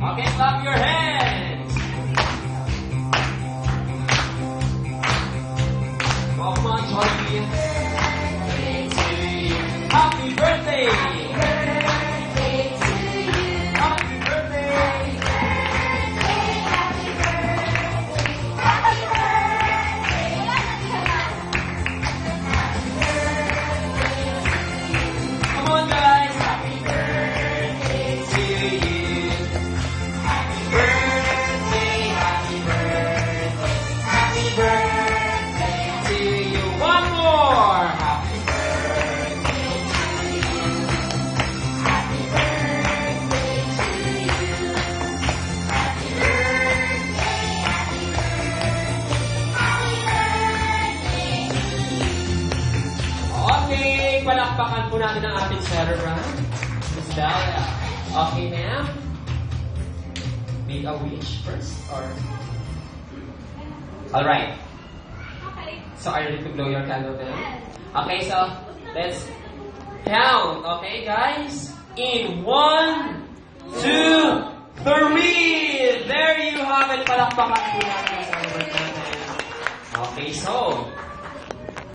Okay, clap your hands. Come on, Jollibee. Happy birthday! Happy birthday! Come on, guys! Happy birthday to you! Happy birthday, happy birthday, happy birthday to you! One more! Happy birthday to you! Happy birthday to you! Happy birthday, happy birthday, happy birthday! Okay, palakpakan po natin ang ating celebrant. Miss Dahlia. Okay, ma'am? Make a wish first, or? Alright. Okay. So, are you ready to blow your candle then? Okay, so, let's count. Okay, guys? In 1, 2, 3! There you have it. Palakpakan po natin.